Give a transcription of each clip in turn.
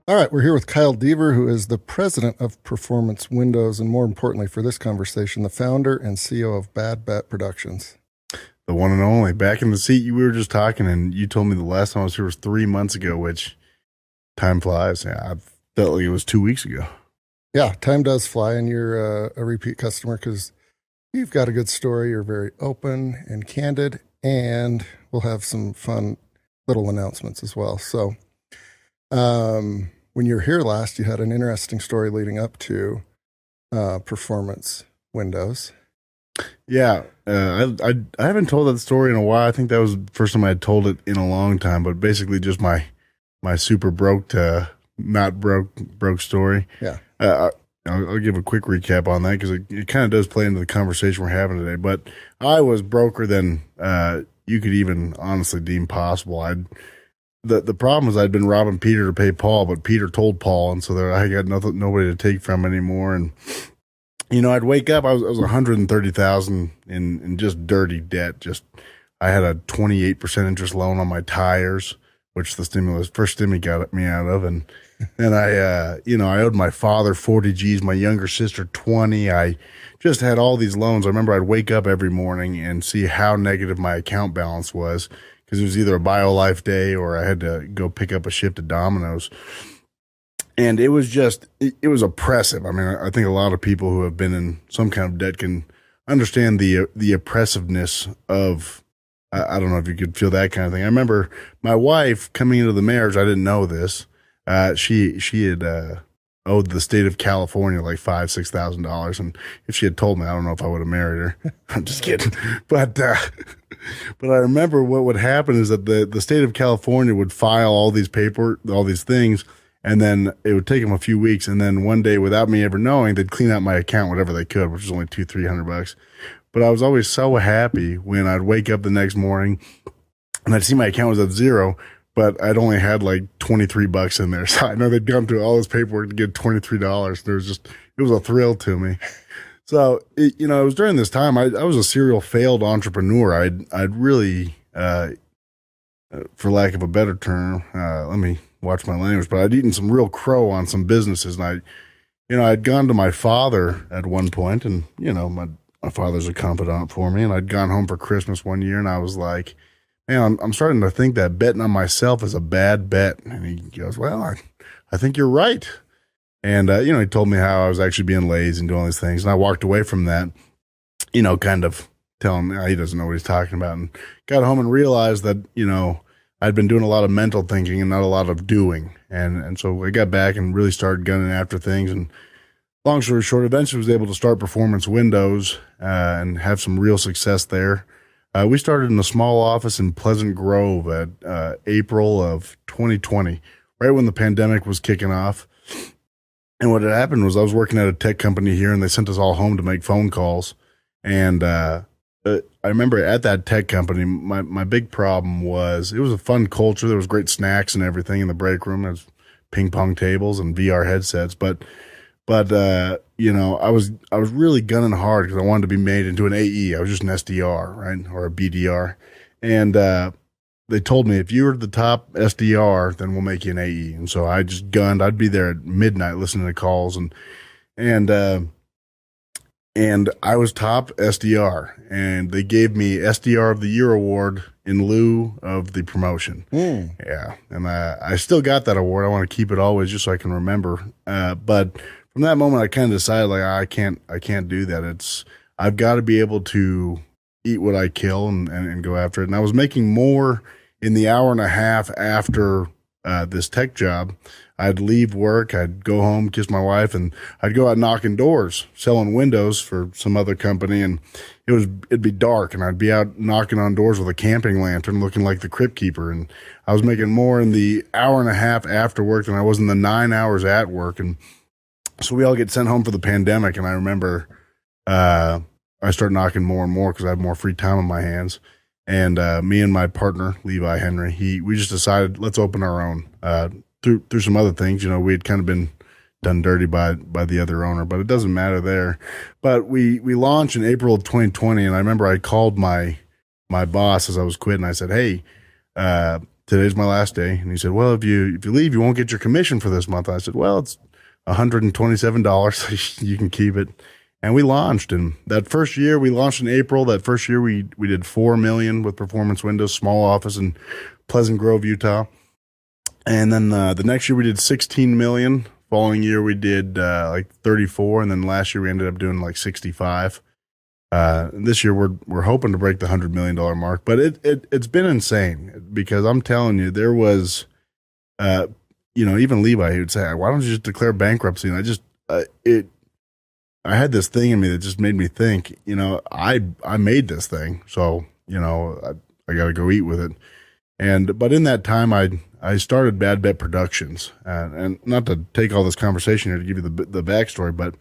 All right, we're here with Kyle Deever, who is the president of Performance Windows, and more importantly for this conversation, the founder and CEO of Bad Bet Productions. The one and only. Back in the seat, we were just talking, and you told me the last time I was here was 3 months ago, which time flies. Yeah, I felt like it was 2 weeks ago. Yeah, time does fly, and you're a repeat customer because you've got a good story. You're very open and candid, and we'll have some fun little announcements as well. So, when you were here last, you had an interesting story leading up to Performance Windows. Yeah, I haven't told that story in a while. I think that was the first time I had told it in a long time. But basically, just my super broke to not broke story. Yeah, I'll give a quick recap on that because it kind of does play into the conversation we're having today. But I was broker than you could even honestly deem possible. The problem is I'd been robbing Peter to pay Paul, but Peter told Paul, and so I got nobody to take from anymore. And I'd wake up, I was $130,000 in just dirty debt. I had a 28% interest loan on my tires, which the first stimmy got me out of, and I owed my father 40 G's, my younger sister 20. I just had all these loans. I remember I'd wake up every morning and see how negative my account balance was, because it was either a BioLife day or I had to go pick up a shift at Domino's. And it was it was oppressive. I mean, I think a lot of people who have been in some kind of debt can understand the oppressiveness of, I don't know if you could feel that kind of thing. I remember my wife coming into the marriage, I didn't know this. She had owed the state of California like $5,000-$6,000, and if she had told me, I don't know if I would have married her. I'm just kidding. But I remember what would happen is that the state of California would file all these things, and then it would take them a few weeks, and then one day, without me ever knowing, they'd clean out my account, whatever they could, which was only $200-$300. But I was always so happy when I'd wake up the next morning and I'd see my account was at zero, but I'd only had like $23 in there. So I know they'd gone through all this paperwork to get $23. It was a thrill to me. So, it was during this time, I was a serial failed entrepreneur. I'd really, for lack of a better term, let me watch my language, but I'd eaten some real crow on some businesses. And I'd gone to my father at one point, and, my father's a confidant for me. And I'd gone home for Christmas one year, and I was like, man, I'm starting to think that betting on myself is a bad bet. And he goes, well, I think you're right. And, he told me how I was actually being lazy and doing all these things. And I walked away from that, kind of telling him he doesn't know what he's talking about, and got home and realized that, I'd been doing a lot of mental thinking and not a lot of doing. And so I got back and really started gunning after things. And long story short, eventually was able to start Performance Windows, and have some real success there. We started in a small office in Pleasant Grove at April of 2020, right when the pandemic was kicking off. And what had happened was I was working at a tech company here, and they sent us all home to make phone calls. And I remember at that tech company, my big problem was it was a fun culture. There was great snacks and everything in the break room. There was ping pong tables and VR headsets. But I was really gunning hard because I wanted to be made into an AE. I was just an SDR, right? Or a BDR. And they told me, if you were the top SDR, then we'll make you an AE. And so I just gunned. I'd be there at midnight listening to calls, and I was top SDR, and they gave me SDR of the Year award in lieu of the promotion. Yeah. And I still got that award. I want to keep it always just so I can remember. But from that moment, I kind of decided, like, I can't do that. I've got to be able to eat what I kill and go after it. And I was making more in the hour and a half after this tech job. I'd leave work, I'd go home, kiss my wife, and I'd go out knocking doors, selling windows for some other company. And it'd be dark, and I'd be out knocking on doors with a camping lantern looking like the crypt keeper. And I was making more in the hour and a half after work than I was in the 9 hours at work. And so we all get sent home for the pandemic. And I remember, I started knocking more and more because I had more free time on my hands. And me and my partner, Levi Henry, we just decided, let's open our own. Through some other things, we had kind of been done dirty by the other owner, but it doesn't matter there. But we launched in April of 2020, and I remember I called my boss as I was quitting. I said, hey, today's my last day. And he said, well, if you leave, you won't get your commission for this month. I said, well, it's $127. You can keep it. And we launched. And that first year, we launched in April. That first year, we did $4 million with Performance Windows, small office in Pleasant Grove, Utah. And then the next year, we did $16 million. Following year, we did like 34. And then last year, we ended up doing like 65. This year, we're hoping to break the $100 million mark. But it's been insane because I'm telling you, there was, even Levi, he would say, why don't you just declare bankruptcy? And I had this thing in me that just made me think, I made this thing. So, I got to go eat with it. But in that time, I started Bad Bet Productions, and not to take all this conversation here to give you the backstory, but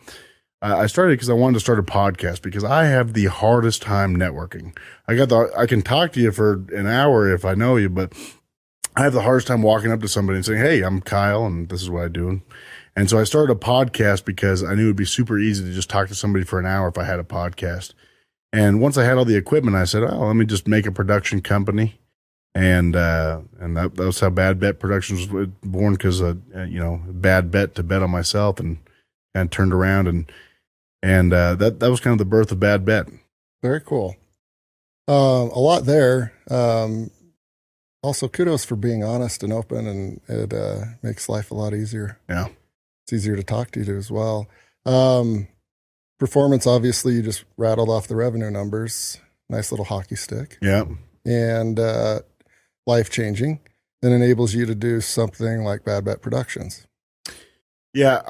I started because I wanted to start a podcast because I have the hardest time networking. I can talk to you for an hour if I know you, but I have the hardest time walking up to somebody and saying, hey, I'm Kyle, and this is what I do. And so I started a podcast because I knew it'd be super easy to just talk to somebody for an hour if I had a podcast. And once I had all the equipment, I said, oh, let me just make a production company. And that was how Bad Bet Productions was born, because bad bet to bet on myself, and turned around and that was kind of the birth of Bad Bet. Very cool. A lot there. Also, kudos for being honest and open, and it makes life a lot easier. Yeah, it's easier to talk to you as well. Performance, obviously, you just rattled off the revenue numbers. Nice little hockey stick. Yeah, and life-changing, and enables you to do something like Bad Bet Productions. Yeah,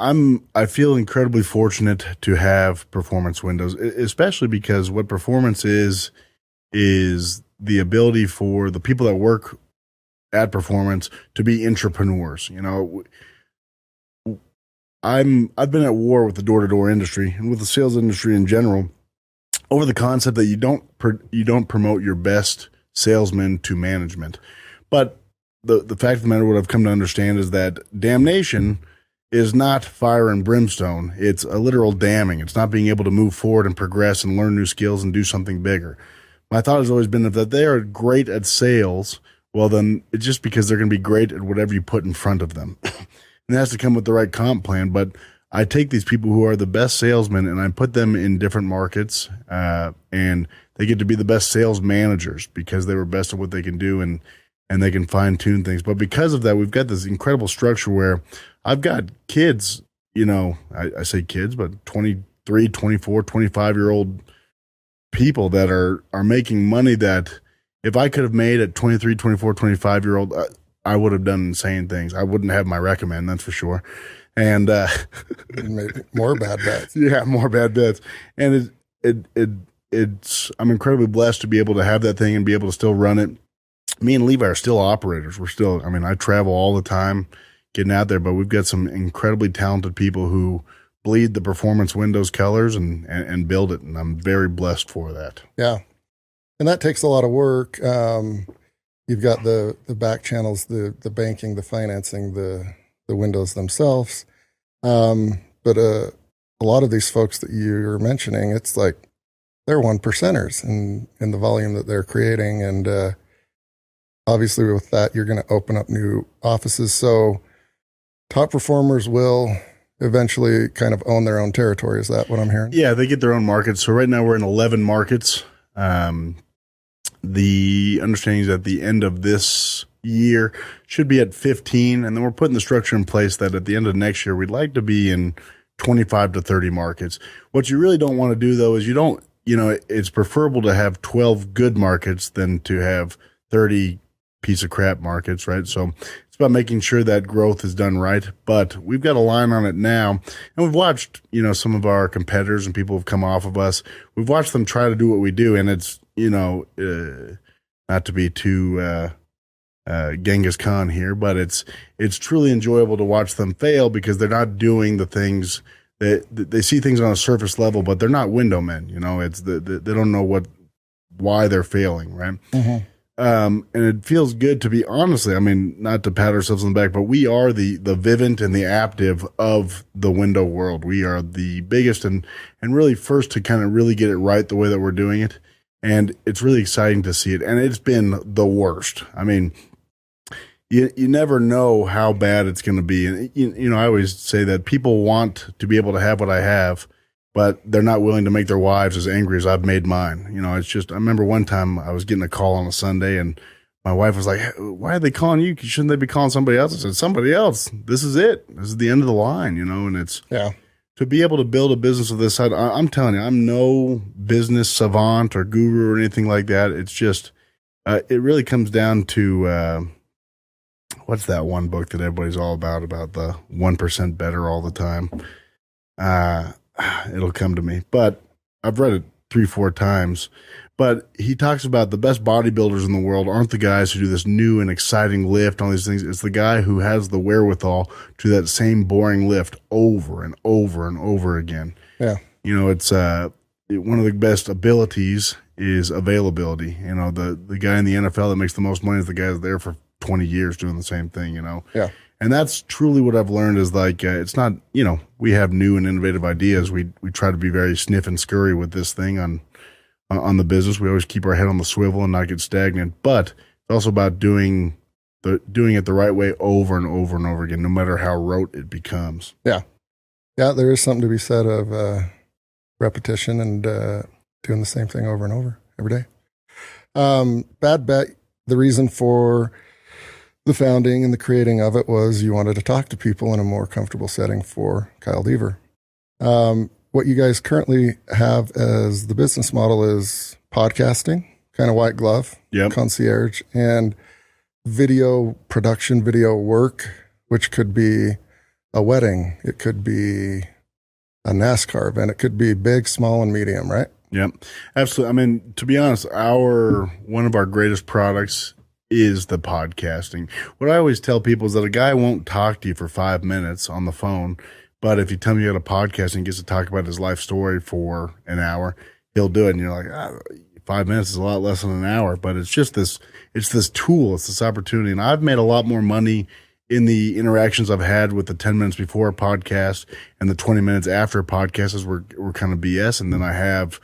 I feel incredibly fortunate to have Performance Windows, especially because what Performance is the ability for the people that work at Performance to be entrepreneurs. I've been at war with the door-to-door industry and with the sales industry in general over the concept that you don't promote your best salesman to management. But the fact of the matter, what I've come to understand is that damnation is not fire and brimstone. It's a literal damning. It's not being able to move forward and progress and learn new skills and do something bigger. My thought has always been that they are great at sales, well, then it's just because they're going to be great at whatever you put in front of them. And it has to come with the right comp plan. But I take these people who are the best salesmen and I put them in different markets, and they get to be the best sales managers because they were best at what they can do, and they can fine tune things. But because of that, we've got this incredible structure where I've got kids, I say kids, but 23, 24, 25-year-old people that are making money that if I could have made at 23, 24, 25-year-old, I would have done insane things. I wouldn't have my recommend, that's for sure. And maybe more bad bets. Yeah, more bad bets. And it's I'm incredibly blessed to be able to have that thing and be able to still run it. Me and Levi are still operators. I travel all the time getting out there, but we've got some incredibly talented people who bleed the Performance Windows colors and build it. And I'm very blessed for that. Yeah. And that takes a lot of work. You've got the back channels, the banking, the financing, the windows themselves. But a lot of these folks that you're mentioning, it's like they're 1%ers in the volume that they're creating. And obviously with that, you're going to open up new offices. So top performers will eventually kind of own their own territory. Is that what I'm hearing? Yeah, they get their own markets. So right now we're in 11 markets. The understanding is at the end of this year should be at 15. And then we're putting the structure in place that at the end of next year, we'd like to be in 25 to 30 markets. What you really don't want to do though, is it's preferable to have 12 good markets than to have 30 piece of crap markets, right? So it's about making sure that growth is done right. But we've got a line on it now, and we've watched, some of our competitors and people have come off of us. We've watched them try to do what we do, and it's, not to be too Genghis Khan here, but it's truly enjoyable to watch them fail because they're not doing the things that they see things on a surface level, but they're not window men. It's they don't know why they're failing, right? Mm-hmm. And it feels good to be honestly, not to pat ourselves on the back, but we are the Vivint and the Aptiv of the window world. We are the biggest and really first to kind of really get it right the way that we're doing it. And it's really exciting to see it. And it's been the worst. I mean, you never know how bad it's going to be. And, I always say that people want to be able to have what I have, but they're not willing to make their wives as angry as I've made mine. It's just, I remember one time I was getting a call on a Sunday and my wife was like, why are they calling you? Shouldn't they be calling somebody else? I said, somebody else. This is it. This is the end of the line, and it's, to be able to build a business of this side. I'm telling you, I'm no business savant or guru or anything like that. It's just, it really comes down to, what's that one book that everybody's all about the 1% better all the time? It'll come to me, but I've read it 3-4 times. But he talks about the best bodybuilders in the world aren't the guys who do this new and exciting lift, all these things. It's the guy who has the wherewithal to do that same boring lift over and over and over again. Yeah. It's one of the best abilities is availability. The guy in the NFL that makes the most money is the guy that's there for 20 years doing the same thing, Yeah. And that's truly what I've learned is like, it's not, we have new and innovative ideas. We try to be very sniff and scurry with this thing on the business. We always keep our head on the swivel and not get stagnant, but it's also about doing it the right way over and over and over again, no matter how rote it becomes. Yeah. Yeah. There is something to be said of repetition and doing the same thing over and over every day. Bad Bet, the reason for the founding and the creating of it was you wanted to talk to people in a more comfortable setting for Kyle Deever. What you guys currently have as the business model is podcasting, kind of white glove, concierge, and video production, video work, which could be a wedding. It could be a NASCAR event. It could be big, small, and medium, right? Yep, absolutely. I mean, to be honest, one of our greatest products is the podcasting. What I always tell people is that a guy won't talk to you for 5 minutes on the phone, but if you tell him you got a podcast and he gets to talk about his life story for an hour, he'll do it. And you're like, 5 minutes is a lot less than an hour, but it's this tool, it's this opportunity. And I've made a lot more money in the interactions I've had with the 10 minutes before a podcast and the 20 minutes after a podcast as we're kind of BS. And then I have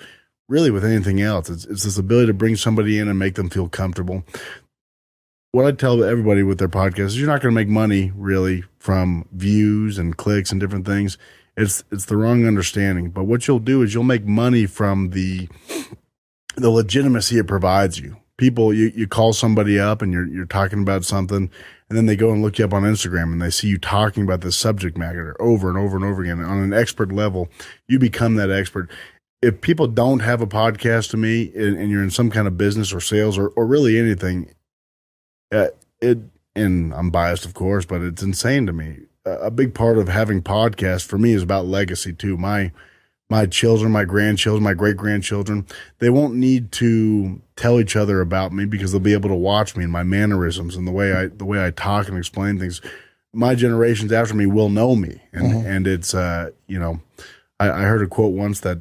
really with anything else. It's this ability to bring somebody in and make them feel comfortable. What I tell everybody with their podcast is you're not going to make money really from views and clicks and different things. It's the wrong understanding. But what you'll do is you'll make money from the legitimacy it provides you. People, you call somebody up and you're talking about something, and then they go and look you up on Instagram and they see you talking about this subject matter over and over and over again on an expert level. You become that expert. If people don't have a podcast to me and you're in some kind of business or sales or really anything, and I'm biased, of course, but it's insane to me. A big part of having podcasts for me is about legacy too. My children, my grandchildren, my great-grandchildren, they won't need to tell each other about me because they'll be able to watch me and my mannerisms and the way I talk and explain things. My generations after me will know me. And it's, I heard a quote once that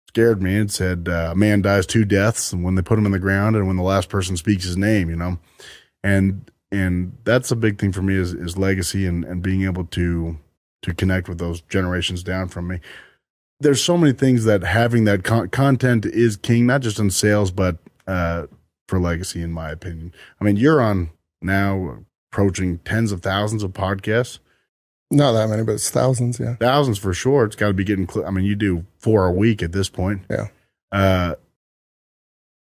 scared me. It said, a man dies 2 deaths, and when they put him in the ground and when the last person speaks his name, And that's a big thing for me is legacy and being able to connect with those generations down from me. There's so many things that having that content is king, not just in sales, but for legacy, in my opinion. I mean, you're on now approaching tens of thousands of podcasts. Not that many, but it's thousands, yeah. Thousands for sure. It's got to be getting, you do 4 a week at this point. Yeah.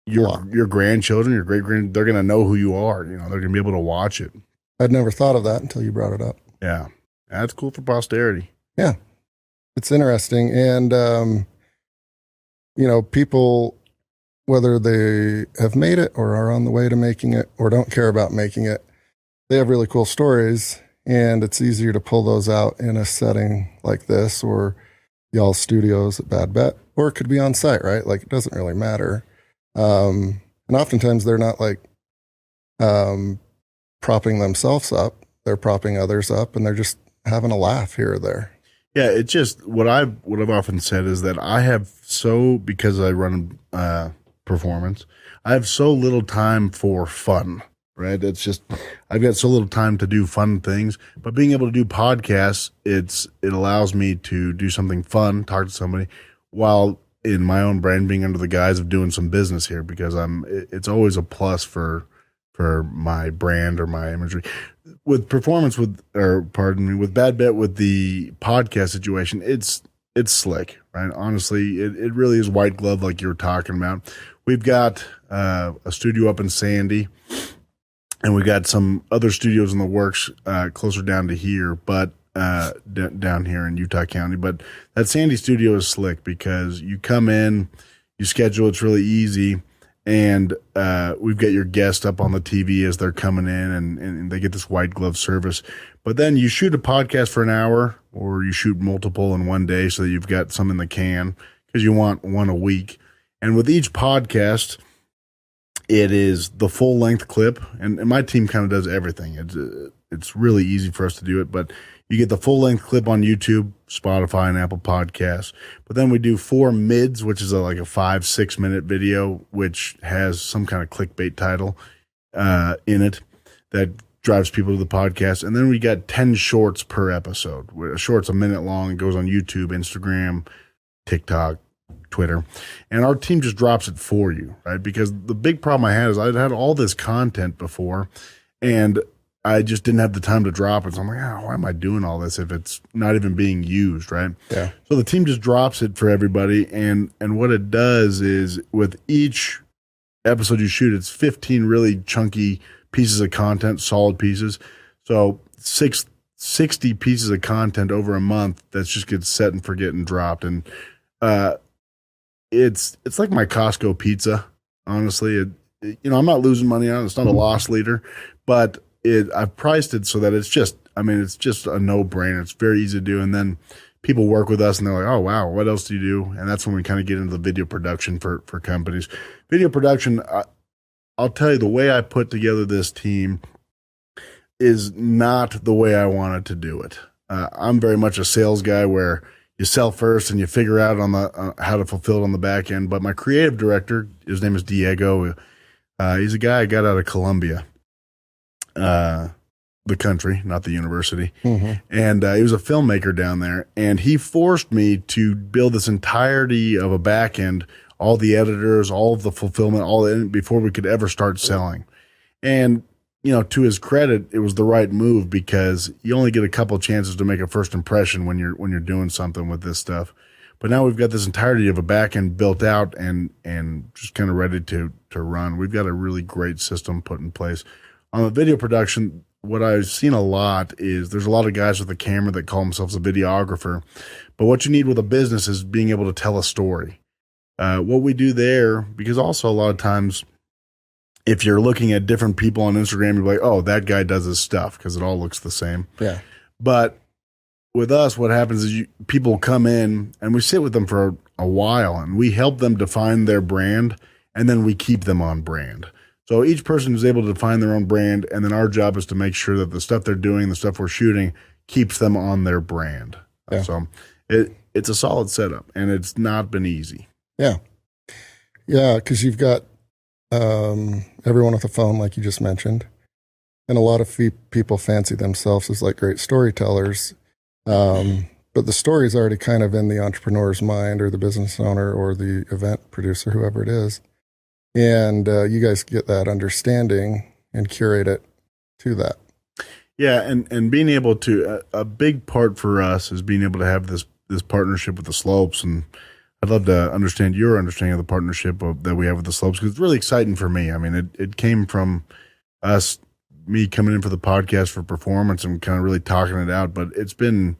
Your grandchildren, your great-grand, they're going to know who you are. They're going to be able to watch it. I'd never thought of that until you brought it up. Yeah. That's cool for posterity. Yeah. It's interesting. And, people, whether they have made it or are on the way to making it or don't care about making it, they have really cool stories. And it's easier to pull those out in a setting like this or y'all's studios at Bad Bet, or it could be on site, right? Like, it doesn't really matter. And oftentimes they're not propping themselves up. They're propping others up and they're just having a laugh here or there. Yeah. It's just what I've often said is that because I run, performance, I have so little time for fun, right? It's just, I've got so little time to do fun things, but being able to do podcasts, it allows me to do something fun, talk to somebody while in my own brand being under the guise of doing some business here, because it's always a plus for my brand or my imagery. With performance, with Bad Bet, with the podcast situation, it's slick, right? Honestly, it really is white glove, like you were talking about. We've got a studio up in Sandy, and we got some other studios in the works closer down to here, but down here in Utah County. But that Sandy studio is slick because you come in, you schedule, it's really easy. And we've got your guest up on the TV as they're coming in, and they get this white glove service. But then you shoot a podcast for an hour, or you shoot multiple in one day so that you've got some in the can, because you want one a week. And with each podcast, it is the full length clip, and my team kind of does everything. It's really easy for us to do it, but you get the full length clip on YouTube, Spotify, and Apple Podcasts. But then we do 4 mids, which is like a 5-6 minute video, which has some kind of clickbait title in it that drives people to the podcast. And then we got 10 shorts per episode. A short's a minute long. It goes on YouTube, Instagram, TikTok, Twitter. And our team just drops it for you, right? Because the big problem I had is I'd had all this content before, and I just didn't have the time to drop it. So I'm like, why am I doing all this if it's not even being used, right? Yeah. So the team just drops it for everybody. And what it does is, with each episode you shoot, it's 15 really chunky pieces of content, solid pieces. So 60 pieces of content over a month that just gets set and forget and dropped. And it's like my Costco pizza, honestly. I'm not losing money on it. It's not a loss leader, but I've priced it so that it's just a no-brainer. It's very easy to do. And then people work with us and they're like, oh, wow, what else do you do? And that's when we kind of get into the video production for companies. Video production, I'll tell you, the way I put together this team is not the way I wanted to do it. I'm very much a sales guy where you sell first and you figure out how to fulfill it on the back end. But my creative director, his name is Diego. He's a guy I got out of Columbia. The country, not the university. Mm-hmm. And he was a filmmaker down there, and he forced me to build this entirety of a back end, all the editors, all of the fulfillment, before we could ever start selling. And, to his credit, it was the right move, because you only get a couple chances to make a first impression when you're doing something with this stuff. But now we've got this entirety of a back end built out and just kind of ready to run. We've got a really great system put in place. On the video production, what I've seen a lot is there's a lot of guys with a camera that call themselves a videographer. But what you need with a business is being able to tell a story. What we do there, because also a lot of times, if you're looking at different people on Instagram, you're like, oh, that guy does his stuff, because it all looks the same. Yeah. But with us, what happens is people come in and we sit with them for a while, and we help them define their brand, and then we keep them on brand. So each person is able to define their own brand, and then our job is to make sure that the stuff they're doing, the stuff we're shooting, keeps them on their brand. Yeah. So it's a solid setup, and it's not been easy. Yeah. Yeah, because you've got everyone with a phone, like you just mentioned, and a lot of people fancy themselves as like great storytellers, but the story is already kind of in the entrepreneur's mind, or the business owner, or the event producer, whoever it is. And you guys get that understanding and curate it to that. Yeah, and being able to, a big part for us is being able to have this partnership with the Slopes. And I'd love to understand your understanding of the partnership that we have with the Slopes, because it's really exciting for me. I mean, it came from me coming in for the podcast for performance and kind of really talking it out. But it's been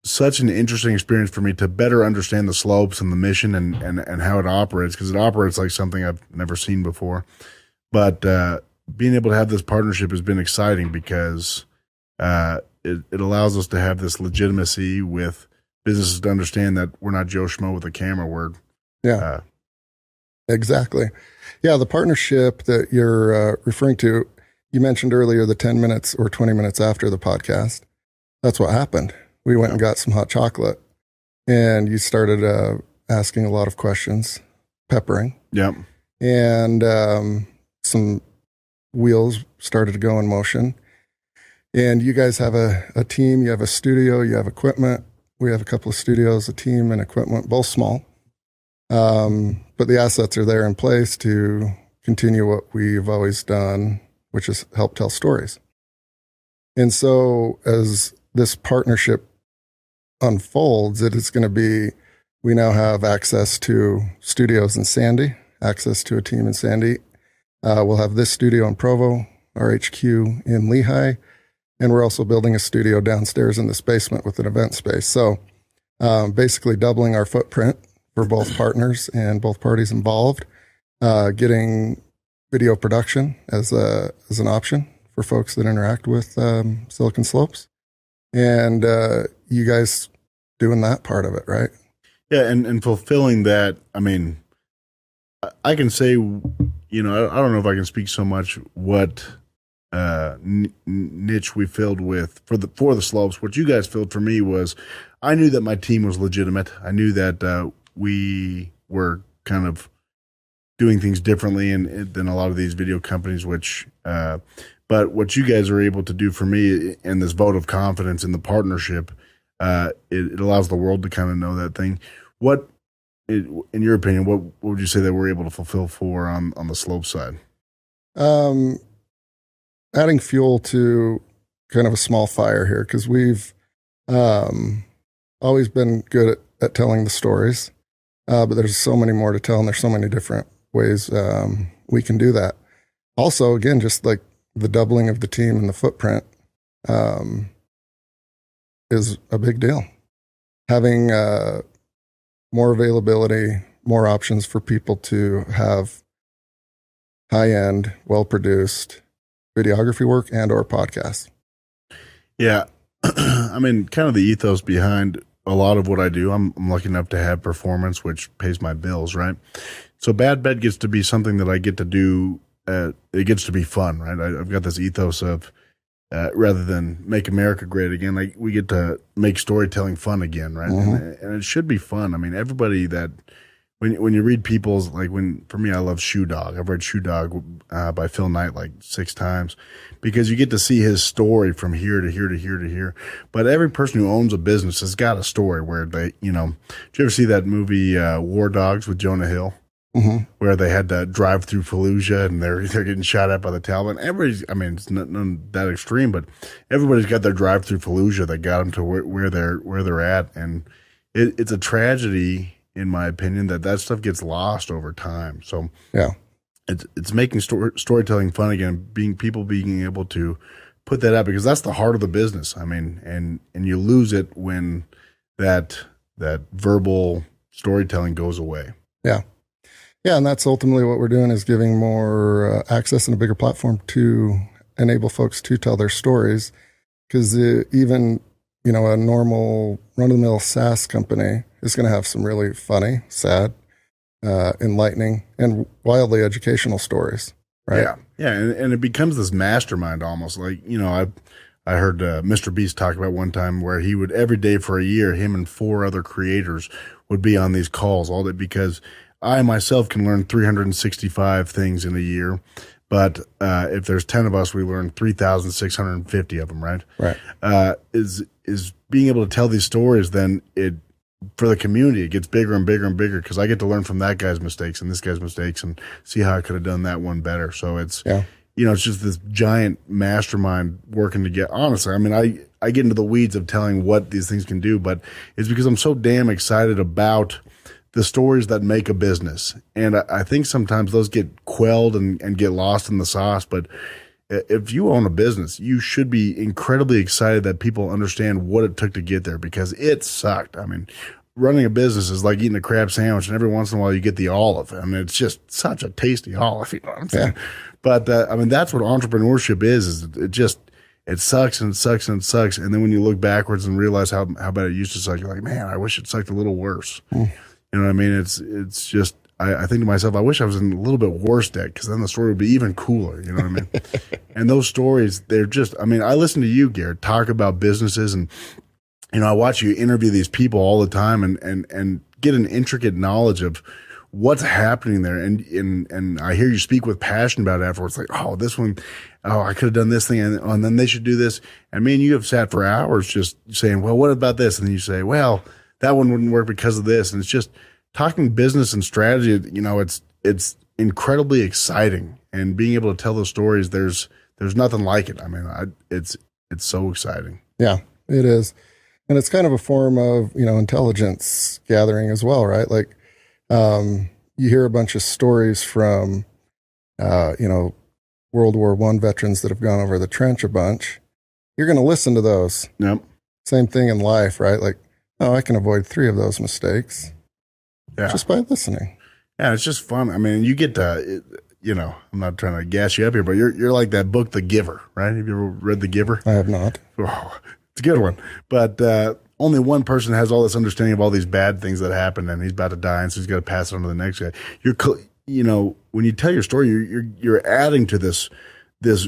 such an interesting experience for me to better understand the Slopes and the mission and how it operates, because it operates like something I've never seen before. But being able to have this partnership has been exciting, because it allows us to have this legitimacy with businesses to understand that we're not Joe Schmo with a camera. Exactly. Yeah, the partnership that you're referring to, you mentioned earlier the 10 minutes or 20 minutes after the podcast. That's what happened. We went and got some hot chocolate, and you started asking a lot of questions, peppering. Yep. And some wheels started to go in motion. And you guys have a team, you have a studio, you have equipment, We have a couple of studios, a team, and equipment, both small. But the assets are there in place to continue what we've always done, which is help tell stories. And so as this partnership unfolds, it is going to be, we now have access to studios in Sandy, access to a team in Sandy. We'll have this studio in Provo, our HQ in Lehigh, and we're also building a studio downstairs in this basement with an event space. So basically doubling our footprint for both partners and both parties involved, getting video production as an option for folks that interact with Silicon Slopes, and you guys doing that part of it, right? Yeah, and fulfilling that. I mean, I can say, I don't know if I can speak so much what niche we filled with for the slopes. What you guys filled for me was, I knew that my team was legitimate. I knew that we were kind of doing things differently than a lot of these video companies, but what you guys are able to do for me and this vote of confidence in the partnership, it allows the world to kind of know that thing. In your opinion, what would you say that we're able to fulfill for on the slope side? Adding fuel to kind of a small fire here, because we've always been good at telling the stories, but there's so many more to tell, and there's so many different ways we can do that. Also, again, just like the doubling of the team and the footprint is a big deal. Having more availability, more options for people to have high-end, well-produced videography work and or podcasts. Yeah. I mean, kind of the ethos behind a lot of what I do. I'm lucky enough to have performance, which pays my bills, right? So Bad Bet gets to be something that I get to do. It gets to be fun, right? I've got this ethos of rather than make America great again, like we get to make storytelling fun again, right? Mm-hmm. And it should be fun. I mean, everybody that when you read people's, like for me, I love Shoe Dog. I've read Shoe Dog by Phil Knight like 6 times because you get to see his story from here to here to here to here. But every person who owns a business has got a story where they, did you ever see that movie War Dogs with Jonah Hill? Mm-hmm. Where they had to drive through Fallujah and they're getting shot at by the Taliban. It's none that extreme, but everybody's got their drive through Fallujah that got them to where they're at. And it's a tragedy, in my opinion, that stuff gets lost over time. So yeah, it's making storytelling fun again, people being able to put that out, because that's the heart of the business. I mean, and you lose it when that verbal storytelling goes away. Yeah. Yeah, and that's ultimately what we're doing, is giving more access and a bigger platform to enable folks to tell their stories. Because even, a normal run-of-the-mill SaaS company is going to have some really funny, sad, enlightening, and wildly educational stories, right? Yeah, yeah, and it becomes this mastermind almost. Like, I heard Mr. Beast talk about one time where he would, every day for a year, him and 4 other creators would be on these calls all day, because I myself can learn 365 things in a year, but if there's 10 of us, we learn 3,650 of them, right? Right. Is being able to tell these stories, then for the community, it gets bigger and bigger and bigger, because I get to learn from that guy's mistakes and this guy's mistakes and see how I could have done that one better. So it's just this giant mastermind working together. Honestly, I mean, I get into the weeds of telling what these things can do, but it's because I'm so damn excited about the stories that make a business. And I think sometimes those get quelled and get lost in the sauce. But if you own a business, you should be incredibly excited that people understand what it took to get there, because it sucked. I mean, running a business is like eating a crab sandwich, and every once in a while you get the olive. I mean, it's just such a tasty olive, you know what I'm saying? Yeah. But that's what entrepreneurship is it sucks and it sucks and it sucks. And then when you look backwards and realize how bad it used to suck, you're like, man, I wish it sucked a little worse. You know what I mean? It's just, I think to myself, I wish I was in a little bit worse debt, because then the story would be even cooler. You know what I mean? And those stories, they're just, I listen to you, Garrett, talk about businesses, and, I watch you interview these people all the time and get an intricate knowledge of what's happening there. And I hear you speak with passion about it afterwards. Like, oh, this one, oh, I could have done this thing, and then they should do this. And me and you have sat for hours just saying, well, what about this? And then you say, well, that one wouldn't work because of this. And it's just talking business and strategy. You know, it's incredibly exciting, and being able to tell those stories, there's nothing like it. I mean, it's so exciting. Yeah, it is. And it's kind of a form of, you know, intelligence gathering as well, right? Like, you hear a bunch of stories from, you know, World War I veterans that have gone over the trench a bunch. You're going to listen to those. Yep. Same thing in life, right? Like, oh, I can avoid 3 of those mistakes just by listening. Yeah, it's just fun. I mean, you get to, you know, I'm not trying to gas you up here, but you're like that book, The Giver, right? Have you ever read The Giver? I have not. Oh, it's a good one. But only one person has all this understanding of all these bad things that happened, and he's about to die, and so he's got to pass it on to the next guy. You know, when you tell your story, you're adding to this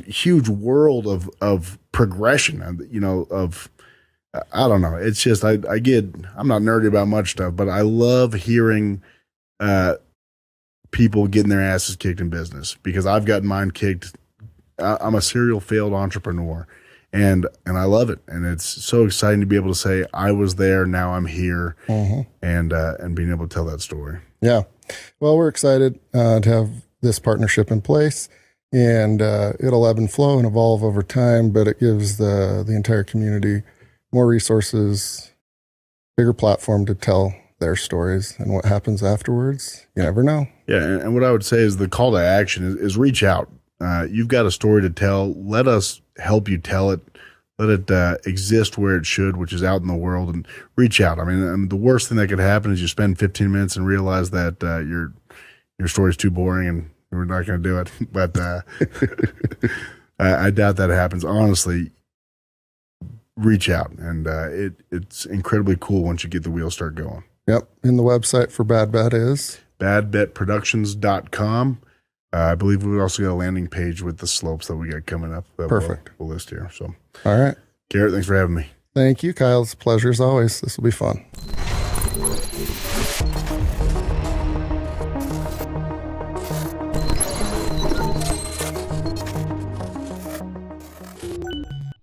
huge world of progression, and you know, of I don't know. It's just I'm not nerdy about much stuff, but I love hearing people getting their asses kicked in business, because I've gotten mine kicked. I'm a serial failed entrepreneur. And I love it, and it's so exciting to be able to say I was there, now I'm here, and being able to tell that story. Yeah, well, we're excited to have this partnership in place, and it'll ebb and flow and evolve over time. But it gives the entire community more resources, bigger platform to tell their stories, and what happens afterwards, you never know. Yeah, and what I would say is the call to action is reach out. You've got a story to tell. Let us help you tell it. Let it exist where it should, which is out in the world, and reach out. I mean, the worst thing that could happen is you spend 15 minutes and realize that your story's too boring and we're not going to do it. But I doubt that happens. Honestly, reach out, and it's incredibly cool once you get the wheels start going. Yep. And the website for Bad Bet is? badbetproductions.com. I believe we've also got a landing page with the slopes that we got coming up. Perfect. We'll list here. So, all right. Garrett, thanks for having me. Thank you, Kyle. It's a pleasure as always. This will be fun.